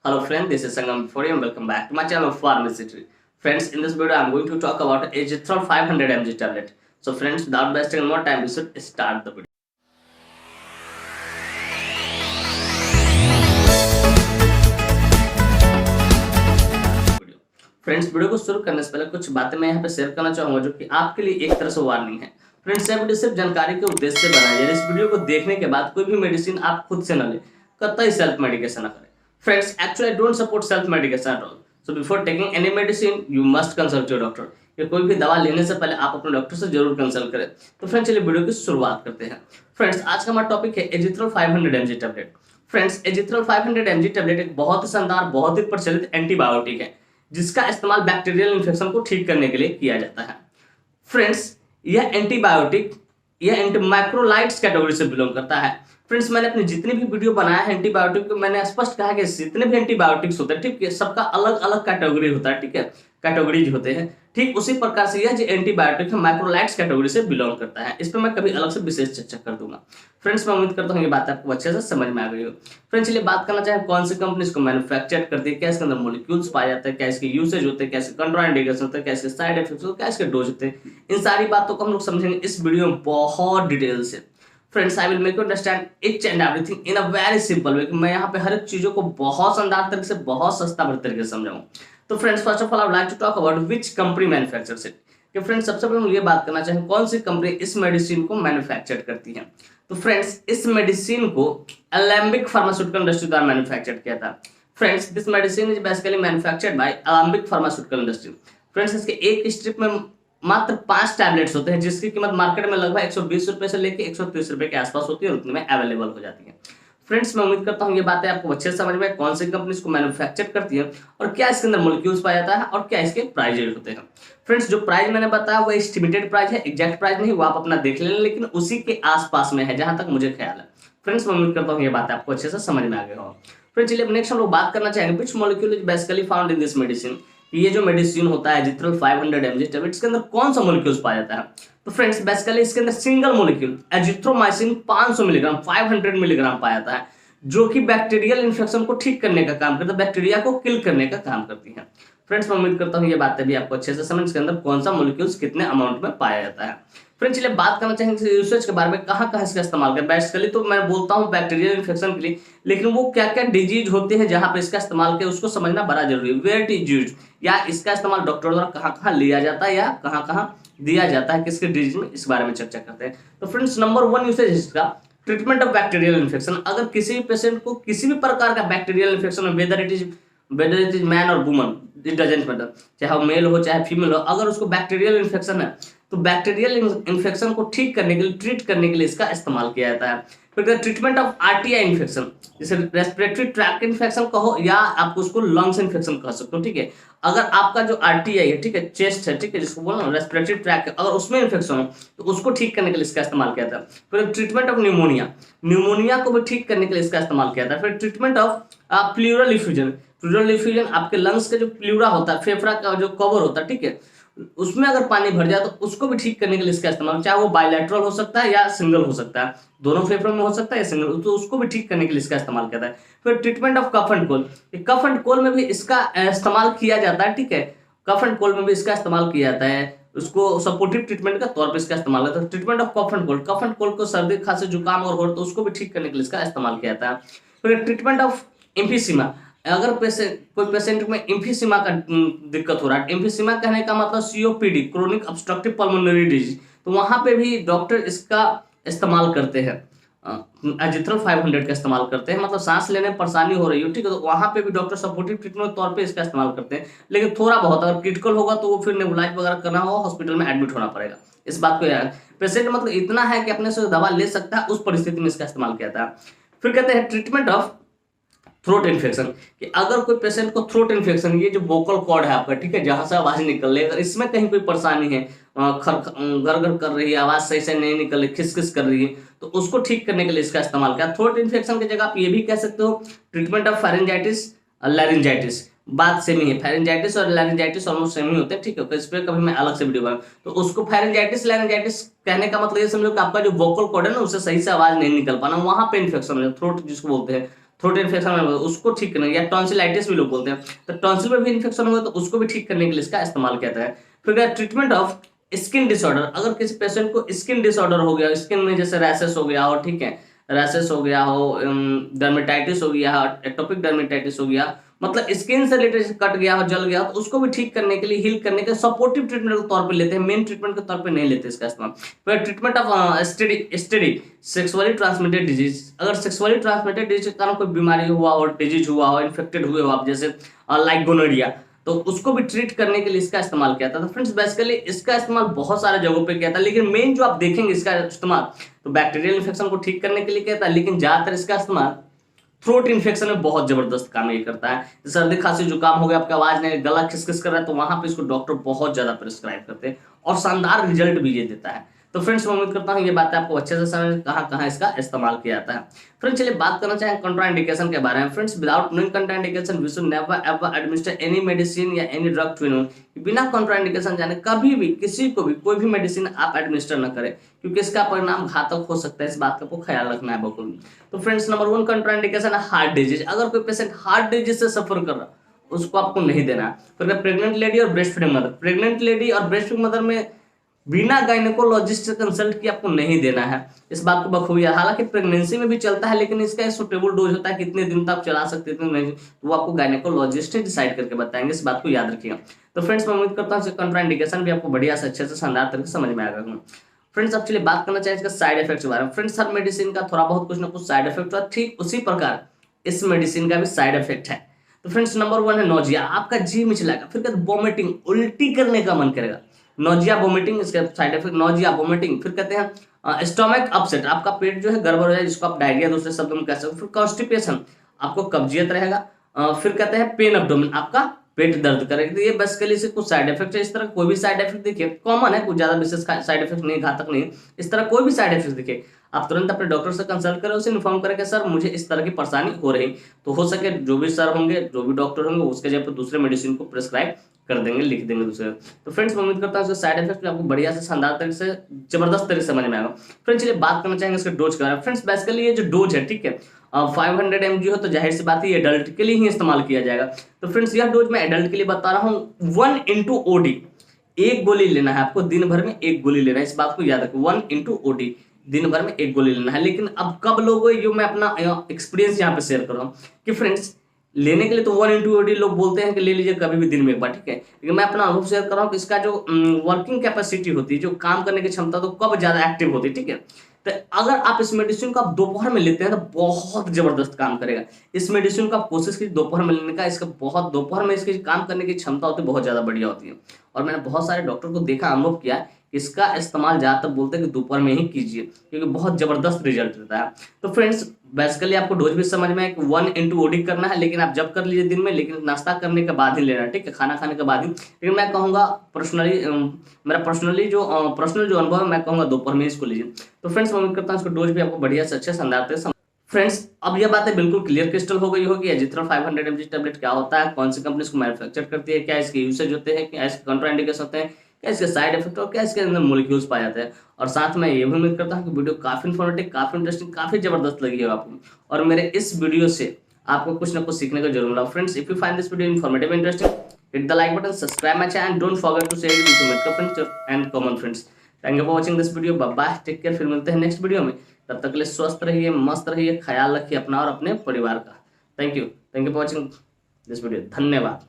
Hello friend, this is Sangam Fori and welcome back to my channel Pharmacy. Friends, in this video I am going to talk about Azithral 500 mg tablet. So friends, without wasting more time, we should start the video. Friends, video को शुरू करने से पहले कुछ बातें मैं यहाँ पे शेयर करना चाहूंगा जो कि आपके लिए एक तरह से वार्निंग है। फ्रेंड्स, यह वीडियो सिर्फ जानकारी के उद्देश्य से बनाई है। इस वीडियो को देखने के बाद कोई भी मेडिसिन आप खुद से न ले, कतई सेल्फ मेडिकेशन न करें। Friends, actually I don't support self medication at all. So before taking any medicine you must consult your doctor. या कोई भी दवा लेने से पहले आप अपने डॉक्टर से जरूर कंसल्ट करें। तो फ्रेंड्स, चलिए वीडियो की शुरुआत करते हैं। फ्रेंड्स, आज का हमारा टॉपिक है Azithral 500 mg tablet. Friends, Azithral 500 mg tablet एक बहुत ही शानदार, बहुत ही प्रचलित एंटीबायोटिक है जिसका इस्तेमाल बैक्टीरियल इन्फेक्शन को ठीक करने के लिए किया जाता है। फ्रेंड्स, यह एंटीबायोटिक मैक्रोलाइड्स कैटेगरी से बिलोंग करता है। फ्रेंड्स, मैंने अपनी जितनी भी वीडियो बनाया है एंटीबायोटिक को, मैंने स्पष्ट कहा कि जितने भी एंटीबायोटिक्स होते हैं, ठीक है, सबका अलग अलग कैटेगरी होता है, ठीक है, कैटेगरीज होते हैं। ठीक उसी प्रकार से यह जो एंटीबायोटिक है मैक्रोलाइड्स कैटेगरी से बिलोंग करता है। इस पर मैं कभी अलग से विशेष चर्चा कर दूंगा। फ्रेंड्स, मैं उम्मीद करता हूँ ये बात आपको अच्छे से समझ में आ गई हो। फ्रेंड्स, चलिए बात करना चाहें कौन सी कंपनी इसको मैन्युफैक्चर करती है, क्या इसके अंदर मोलिक्यूल्स पाए जाते हैं, क्या इसके यूसेज होते हैं, क्या इसके कंट्राइंडिकेशन होते हैं, क्या इसके साइड इफेक्ट्स होते हैं, क्या इसके डोज होते हैं। इन सारी बातों को हम लोग समझेंगे इस वीडियो में बहुत डिटेल से। Friends, I will make you understand each and everything in a very simple way. मैं यहाँ पे हर एक चीजों को बहुत शानदार तरीके से, बहुत सस्ता तरीके से समझाऊं। तो friends, first of all I would like to talk about which company manufactures it. कि फ्रेंड्स, सबसे पहले हम ये बात करना चाहें कौन सी कंपनी इस मेडिसिन को मैन्युफैक्चर करती है। तो फ्रेंड्स, इस मेडिसिन को एलेम्बिक फार्मास्यूटिकल इंडस्ट्री द्वारा मैन्युफैक्चर किया था। Friends, this medicine is basically manufactured by Alembic pharmaceutical industry. Friends, इसके एक स्ट्रिप में मात्र 5 टैबलेट्स होते हैं जिसकी कीमत मार्केट में लगभग 120 रुपए से लेकर 130 रुपए के आसपास होती है और उतने में अवेलेबल हो जाती है। फ्रेंड्स, मैं उम्मीद करता हूँ ये बातें आपको अच्छे से समझ में कौन सी कंपनी इसको मैन्युफैक्चर करती है और क्या इसके अंदर मोलिक्यूल्स पाया जाता है और क्या इसके प्राइस होते हैं। फ्रेंड्स, जो प्राइस मैंने बताया वो एस्टिमेटेड प्राइस है, एग्जैक्ट प्राइस नहीं, वो आप अपना देख लेना, लेकिन उसी के आसपास में है जहां तक मुझे ख्याल है। फ्रेंड्स, मैं उम्मीद करता हूँ ये बात आपको अच्छे से समझ में आ गया हो। फ्रेंड्स, चलिए नेक्स्ट हम लोग बात करना चाहेंगे which molecule is basically found in this medicine. ये जो मेडिसिन होता है एजिथ्रल 500 mg टैबलेट, इसके अंदर कौन सा मॉलिक्यूल्स पाया जाता है। तो फ्रेंड्स, बेसिकली इसके अंदर single molecule azithromycin 500 milligram 500 milligram पाया जाता है जो कि बैक्टीरियल इन्फेक्शन को ठीक करने का काम करता है, बैक्टीरिया को किल करने का काम करती है। फ्रेंड्स, मैं उम्मीद करता हूँ ये बातें भी आपको अच्छे से समझ, इसके अंदर कौन सा मॉलिक्यूल्स कितने अमाउंट में पाया जाता है। फ्रेंड्स, चलिए बात करना चाहेंगे यूसेज के बारे में, कहाँ कहाँ इसका इस्तेमाल करें। बेसिकली तो मैं बोलता हूँ बैक्टीरियल इन्फेक्शन के लिए, लेकिन वो क्या क्या डिजीज होते हैं जहां पे इसका इस्तेमाल किया उसको समझना बड़ा जरूरी है। वेयर इट इज यूज्ड, या इसका इस्तेमाल डॉक्टर द्वारा कहाँ कहाँ लिया जाता है या कहाँ कहाँ दिया जाता है, किसके डिजीज में, इस बारे में चर्चा करते हैं। तो फ्रेंड्स, नंबर 1 यूसेज इसका ट्रीटमेंट ऑफ बैक्टीरियल इन्फेक्शन। अगर किसी भी पेशेंट को किसी भी प्रकार का बैक्टीरियल इन्फेक्शन हो, वेदर इट इज मैन और वुमन, इट डजंट मैटर, चाहे वो मेल हो चाहे फीमेल हो, अगर उसको बैक्टीरियल इन्फेक्शन है तो बैक्टीरियल इन्फेक्शन को ठीक करने के लिए, ट्रीट करने के लिए इसका इस्तेमाल किया जाता है। फिर ट्रीटमेंट ऑफ आरटीआई इन्फेक्शन, जैसे रेस्पिरेटरी ट्रैक्ट इन्फेक्शन कहो या आप उसको लंग्स इन्फेक्शन कह सकते हो, ठीक है। अगर आपका जो आरटीआई है, ठीक है, चेस्ट है, ठीक है, जिसको बोलो रेस्पिरेटरी ट्रैक्ट, अगर उसमें इन्फेक्शन हो तो उसको ठीक करने के लिए इसका इस्तेमाल किया जाता है। फिर ट्रीटमेंट ऑफ न्यूमोनिया को भी ठीक करने के लिए इसका इस्तेमाल किया जाता है। फिर ट्रीटमेंट ऑफ प्लूरल इफ्यूजन, आपके लंग्स का जो प्लूरा होता है, फेफड़ा का जो कवर होता है, ठीक है, उसमें अगर पानी भर जाए तो उसको भी ठीक करने के लिए इसका इस्तेमाल, चाहे वो बायलैटरल हो सकता है या सिंगल हो सकता है, दोनों फेफड़ों में हो सकता है या सिंगल, तो उसको भी ठीक करने के लिए इसका इस्तेमाल किया जाता है। फिर treatment of cough and cold, cough and cold में भी इसका इस्तेमाल किया जाता है, ठीक है, कफ एंड कोल्ड में भी इसका इस्तेमाल किया जाता है, उसको सपोर्टिव ट्रीटमेंट का तौर पर इसका इस्तेमाल होता है। Treatment of cough and cold को सर्दी खांसी जुकाम और हो तो उसको भी ठीक करने के लिए इसका इस्तेमाल किया जाता है। फिर ट्रीटमेंट ऑफ एम्फीसीमा, अगर कोई पेशेंट में एम्फीसीमा का दिक्कत हो रहा है, एम्फीसीमा कहने का मतलब COPD, chronic obstructive pulmonary disease, तो वहां पे भी डॉक्टर इसका इस्तेमाल करते हैं, एजिथ्रल 500 का इस्तेमाल करते हैं, मतलब सांस लेने में परेशानी हो रही हो, ठीक है, तो वहां पे भी डॉक्टर सपोर्टिव ट्रीटमेंट के तौर पे इसका इस्तेमाल करते हैं। लेकिन थोड़ा बहुत अगर क्रिटिकल होगा तो वो फिर नेबुलाइज वगैरह करना होगा, हॉस्पिटल में एडमिट होना पड़ेगा। इस बात को याद, पेशेंट मतलब इतना है कि अपने से दवा ले सकता है, उस परिस्थिति में इसका इस्तेमाल किया था। फिर कहते हैं ट्रीटमेंट ऑफ थ्रोट इन्फेक्शन, कि अगर कोई पेशेंट को थ्रोट इन्फेक्शन, ये जो वोकल कॉर्ड है आपका, ठीक है, जहां से आवाज निकल रही है, अगर इसमें कहीं कोई परेशानी है, गरगर कर रही है, आवाज सही से नहीं निकल रही, खिसखिस कर रही है, तो उसको ठीक करने के लिए इसका इस्तेमाल किया। थ्रोट इन्फेक्शन की जगह आप ये भी कह सकते हो ट्रीटमेंट ऑफ फेरेंजाइटिस लैरिंजाइटिस, बात सेम ही है, फेरेंजाइटिस और लैरिंजाइटिस ऑलमोस्ट सेम ही होते हैं, ठीक है, तो इस पर कभी मैं अलग से वीडियो बनाऊं। तो उसको फेरेंजाइटिस लैरिंजाइटिस कहने का मतलब ये समझो कि आपका जो वोकल कॉर्ड है ना, उससे सही से आवाज नहीं निकल पाना, वहां पे इन्फेक्शन हो, थ्रोट जिसको बोलते हैं, थ्रोट इन्फेक्शन में उसको ठीक करने, या टॉन्सिलाइटिस भी लोग बोलते हैं, तो टॉन्सिल में भी इन्फेक्शन होगा तो उसको भी ठीक करने के लिए इसका इस्तेमाल किया जाता है। फिर ट्रीटमेंट ऑफ स्किन डिसऑर्डर, अगर किसी पेशेंट को स्किन डिसऑर्डर हो गया, स्किन में जैसे रैशेस हो गया हो, ठीक है, रैशेस हो गया हो, डर्मेटाइटिस हो गया, एटोपिक डर्मेटाइटिस हो गया, मतलब स्किन से रिलेटेड कट गया हो, जल गया हो, तो उसको भी ठीक करने के लिए, हील करने के सपोर्टिव ट्रीटमेंट के तौर पे लेते हैं, मेन ट्रीटमेंट के तौर पे नहीं लेते इसका इस्तेमाल। फिर treatment of STD sexually transmitted disease, अगर सेक्सुअली ट्रांसमिटेड डिजीज के कारण कोई बीमारी हुआ हो, डिजीज हुआ हो, इन्फेक्टेड हुए हो आप, जैसे लाइक गोनोरिया, तो उसको भी ट्रीट करने के लिए इसका इस्तेमाल किया था। तो फ्रेंड्स बेसिकली इसका इस्तेमाल बहुत सारे जगहों पे किया था, लेकिन मेन जो आप देखेंगे इसका इस्तेमाल तो बैक्टीरियल इन्फेक्शन को ठीक करने के लिए किया था, लेकिन ज्यादातर इसका इस्तेमाल थ्रोट इन्फेक्शन में बहुत जबरदस्त काम ये करता है। सर्दी खांसी जुकाम हो गया, आपका आवाज नहीं, गला खिसखिस कर रहा है, तो वहां पे इसको डॉक्टर बहुत ज्यादा प्रिस्क्राइब करते हैं और शानदार रिजल्ट भी ये देता है। तो फ्रेंड्स मैं उम्मीद करता हूँ ये बातें आपको अच्छे से समझ कहाँ कहाँ इसका इस्तेमाल किया जाता है। फ्रेंड्स चलिए बात करना चाहें कंट्राइंडिकेशन के बारे में। Friends without knowing contraindication we should never ever administer any medicine या एनी ड्रग टू एनीवन, बिना कंट्राइंडिकेशन जाने कभी भी किसी को भी कोई भी मेडिसिन आप एडमिनिस्टर न करें, क्योंकि इसका परिणाम घातक हो सकता है। इस बात का आपको ख्याल रखना है बिल्कुल। तो फ्रेंड्स नंबर 1 कंट्राइंडिकेशन है हार्ट डिजीज। अगर कोई पेशेंट हार्ट डिजीज से सफर कर रहा उसको आपको नहीं देना। फिर प्रेग्नेंट लेडी और breast feeding mother, pregnant lady और ब्रेस्ट फीडिंग मदर में बिना गायनेकोलॉजिस्ट से कंसल्ट किए आपको नहीं देना है। इस बात को बखूबी, हालांकि प्रेगनेंसी में भी चलता है, लेकिन इसका सुटेबल डोज होता है, कितने दिन तक चला सकते हैं नहीं, तो वो आपको गायनेकोलॉजिस्ट ही डिसाइड करके बताएंगे। इस बात को याद रखिएगा। तो फ्रेंड्स मैं उम्मीद करता हूँ कंट्राइंडिकेशन भी आपको बढ़िया से अच्छे से शानदार तरीके से समझ में आएगा। फ्रेंड्स अब चलिए बात करना चाहिए इसका साइड इफेक्ट्स के बारे में। फ्रेंड्स हर मेडिसिन का थोड़ा बहुत कुछ ना कुछ साइड इफेक्ट होता है, ठीक उसी प्रकार इस मेडिसिन का भी साइड इफेक्ट है। तो फ्रेंड्स नंबर 1 है नोजिया, आपका जी मिचलाएगा, फिर कहते वॉमिटिंग, उल्टी करने का मन करेगा, नोजिया वोमिटिंग इसका साइड इफेक्ट, नोजिया वोमिटिंग। फिर कहते हैं स्टोमक अपसेट, आपका पेट जो है गड़बड़ हो जाए, जिसको आप डायरिया दूसरे शब्द में कह सकते हो। फिर कॉन्स्टिपेशन, आपको कब्जियत रहेगा। फिर कहते हैं पेन एब्डोमेन, आपका पेट दर्द करेगा। तो ये बेसिकली से कुछ साइड इफेक्ट है। इस तरह कोई भी साइड इफेक्ट देखिए कॉमन है, कुछ ज्यादा विशेष साइड इफेक्ट नहीं, घातक नहीं। इस तरह कोई भी साइड इफेक्ट देखिए आप तुरंत अपने डॉक्टर से कंसल्ट करें, उसे इन्फॉर्म करें कि सर मुझे इस तरह की परेशानी हो रही, तो हो सके जो भी सर होंगे, जो भी डॉक्टर होंगे, उसके जगह पर दूसरे मेडिसिन को प्रिस्क्राइब कर देंगे, लिख देंगे दूसरे। तो फ्रेंड्स मैं उम्मीद करता हूँ इसका साइड इफेक्ट आपको बढ़िया से शानदार तरीके से जबरदस्त तरीके से समझ में आएगा। फ्रेंड्स चलिए बात करना चाहेंगे इसके डोज के बारे में। फ्रेंड्स बेसिकली ये जो डोज है, ठीक है, 500 mg हो तो जाहिर सी बात है ये एडल्ट के लिए ही इस्तेमाल किया जाएगा। तो फ्रेंड्स यह डोज मैं एडल्ट के लिए बता रहा हूँ 1 × OD, एक गोली लेना है आपको, दिन भर में एक गोली लेना है। इस बात को याद रखो, 1 × OD, दिन भर में एक गोली लेना है। लेकिन अब कब लोगों जो मैं अपना एक्सपीरियंस यहाँ पे शेयर कर रहा हूँ कि फ्रेंड्स लेने के लिए तो 1 × OD लोग बोलते हैं कि ले लीजिए कभी भी दिन में एक बार, ठीक है, लेकिन मैं अपना अनुभव शेयर कर रहा हूँ कि इसका जो वर्किंग कैपेसिटी होती है, जो काम करने की क्षमता, तो कब ज्यादा एक्टिव होती है, ठीक है। तो अगर आप इस मेडिसिन को आप दोपहर में लेते हैं तो बहुत जबरदस्त काम करेगा। इस मेडिसिन को आप कोशिश कीजिए दोपहर में लेने का, इसका बहुत दोपहर में इसकी काम करने की क्षमता होती है, बहुत ज्यादा बढ़िया होती है। और मैंने बहुत सारे डॉक्टर को देखा, अनुभव किया, इसका इस्तेमाल ज्यादातर बोलते हैं कि दोपहर में ही कीजिए, क्योंकि बहुत जबरदस्त रिजल्ट देता है। तो फ्रेंड्स बेसिकली आपको डोज भी समझ में है कि 1 × OD करना है, लेकिन आप जब कर लीजिए दिन में, लेकिन नाश्ता करने के बाद ही लेना है, ठीक है, खाना खाने के बाद ही। लेकिन मैं कहूँगा पर्सनली, मेरा पर्सनल जो अनुभव है, मैं कहूँगा दोपहर में इसको लीजिए। तो फ्रेंड्स मैं उम्मीद करता हूँ इसको डोज भी आपको बढ़िया से अच्छे शानदार से। फ्रेंड्स अब यह बातें बिल्कुल क्लियर क्रिस्टल हो गई होगी, एजिथ्रोल 500 mg टैबलेट क्या होता है, कौन सी कंपनी इसको मैन्युफैक्चर करती है, क्या इसके यूसेज होते हैं, क्या इसके कंट्राइंडिकेशन होते हैं, क्या इसके साइड इफेक्ट और क्या इसके अंदर मॉलिक्यूल्स पाए जाते हैं। और साथ में ये भी उम्मीद करता हूँ कि वीडियो काफी इन्फॉर्मेटिव, काफी इंटरेस्टिंग, काफी जबरदस्त लगी है आपको, और मेरे इस वीडियो से आपको कुछ ना कुछ सीखने को जरूर मिला। Friends if you find this video informative interesting, hit the like button, subscribe my channel, don't forget to share it with your friends and common friends. Thank you for watching this video, bye bye, take care, फिर मिलते हैं next video में। तब तक के लिए स्वस्थ रहिए, मस्त रहिए, ख्याल रखिए अपना और अपने परिवार का। Thank you for watching this video, धन्यवाद।